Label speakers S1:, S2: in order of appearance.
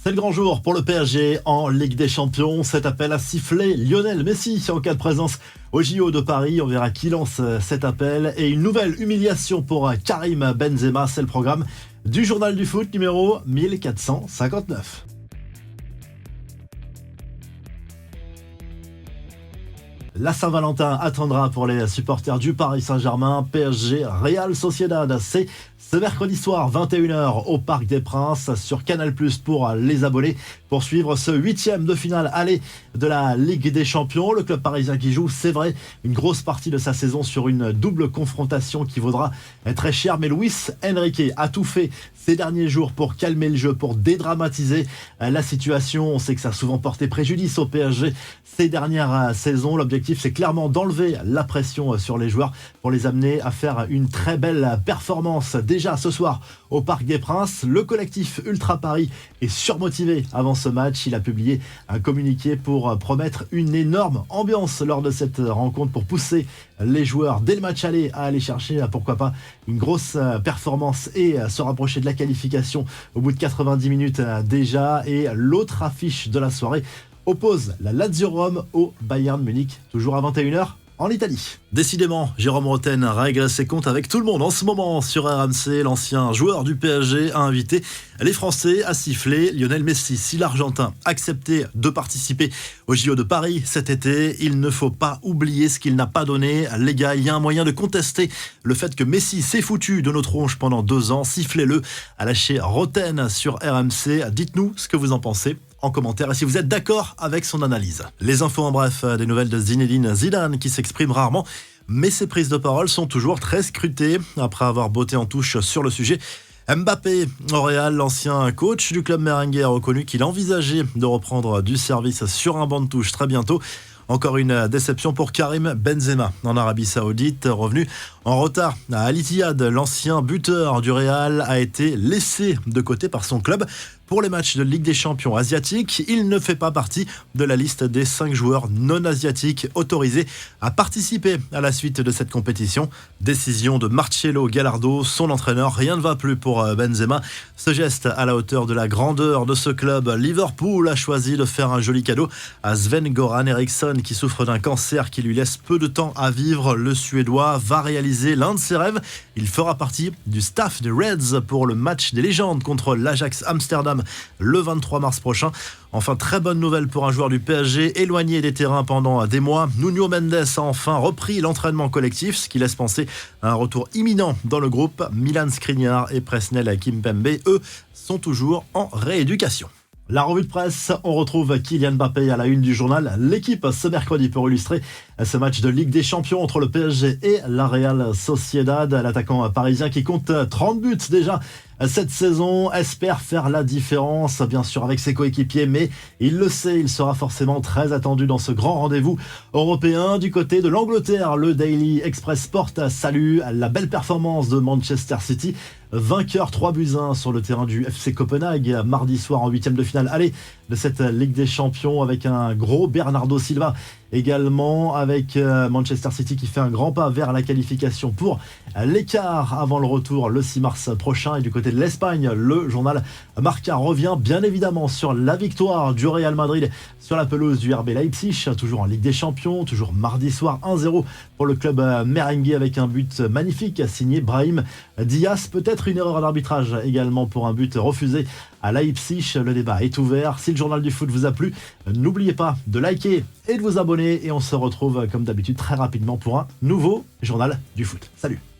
S1: C'est le grand jour pour le PSG en Ligue des Champions. Cet appel a sifflé Lionel Messi en cas de présence au JO de Paris. On verra qui lance cet appel. Et une nouvelle humiliation pour Karim Benzema. C'est le programme du journal du foot numéro 1459. La Saint-Valentin attendra pour les supporters du Paris Saint-Germain. PSG Real Sociedad, c'est ce mercredi soir 21h au Parc des Princes sur Canal+ pour les abonnés. Pour suivre ce 8e de finale aller de la Ligue des Champions. Le club parisien qui joue, c'est vrai, une grosse partie de sa saison sur une double confrontation qui vaudra très cher. Mais Luis Enrique a tout fait ces derniers jours pour calmer le jeu, pour dédramatiser la situation. On sait que ça a souvent porté préjudice au PSG ces dernières saisons. L'objectif, c'est clairement d'enlever la pression sur les joueurs pour les amener à faire une très belle performance. Déjà ce soir au Parc des Princes, le collectif Ultra Paris est surmotivé avant ce match. Il a publié un communiqué pour promettre une énorme ambiance lors de cette rencontre pour pousser les joueurs dès le match aller à aller chercher pourquoi pas une grosse performance et se rapprocher de la qualification au bout de 90 minutes déjà. Et l'autre affiche de la soirée oppose la Lazio Rome au Bayern Munich, toujours à 21h en Italie. Décidément, Jérôme Roten règle ses comptes avec tout le monde en ce moment sur RMC. L'ancien joueur du PSG a invité les Français à siffler Lionel Messi. Si l'Argentin acceptait de participer au JO de Paris cet été, il ne faut pas oublier ce qu'il n'a pas donné. Les gars, il y a un moyen de contester le fait que Messi s'est foutu de nos tronches pendant 2 ans. Sifflez-le, a lâché Roten sur RMC. Dites-nous ce que vous en pensez en commentaire et si vous êtes d'accord avec son analyse. Les infos en bref, des nouvelles de Zinedine Zidane qui s'exprime rarement, mais ses prises de parole sont toujours très scrutées. Après avoir botté en touche sur le sujet, Mbappé au Real, l'ancien coach du club merengue, a reconnu qu'il envisageait de reprendre du service sur un banc de touche très bientôt. Encore une déception pour Karim Benzema en Arabie Saoudite, revenu en retard à Al Ittihad. L'ancien buteur du Real a été laissé de côté par son club pour les matchs de Ligue des Champions asiatiques. Il ne fait pas partie de la liste des 5 joueurs non asiatiques autorisés à participer à la suite de cette compétition. Décision de Marcelo Gallardo, son entraîneur. Rien ne va plus pour Benzema. Ce geste à la hauteur de la grandeur de ce club. Liverpool a choisi de faire un joli cadeau à Sven-Göran Eriksson qui souffre d'un cancer qui lui laisse peu de temps à vivre. Le Suédois va réaliser l'un de ses rêves. Il fera partie du staff des Reds pour le match des légendes contre l'Ajax Amsterdam le 23 mars prochain. Enfin, très bonne nouvelle pour un joueur du PSG éloigné des terrains pendant des mois. Nuno Mendes a enfin repris l'entraînement collectif, ce qui laisse penser à un retour imminent dans le groupe. Milan Skriniar et Presnel Kimpembe, eux, sont toujours en rééducation. La revue de presse, on retrouve Kylian Mbappé à la une du journal L'équipe ce mercredi pour illustrer ce match de Ligue des Champions entre le PSG et la Real Sociedad. L'attaquant parisien qui compte 30 buts déjà cette saison espère faire la différence, bien sûr avec ses coéquipiers, mais il le sait, il sera forcément très attendu dans ce grand rendez-vous européen. Du côté de l'Angleterre, le Daily Express Sport salue la belle performance de Manchester City, vainqueur 3-1 sur le terrain du FC Copenhague mardi soir en 8e de finale aller de cette Ligue des Champions avec un gros Bernardo Silva. Également avec Manchester City qui fait un grand pas vers la qualification pour l'écart avant le retour le 6 mars prochain. Et du côté de l'Espagne, le journal Marca revient bien évidemment sur la victoire du Real Madrid sur la pelouse du RB Leipzig, toujours en Ligue des Champions, toujours mardi soir 1-0 pour le club merengue avec un but magnifique signé Brahim Diaz. Peut-être une erreur d'arbitrage également pour un but refusé à Leipzig. Le débat est ouvert. Si le journal du foot vous a plu, n'oubliez pas de liker et de vous abonner. Et on se retrouve comme d'habitude très rapidement pour un nouveau journal du foot. Salut!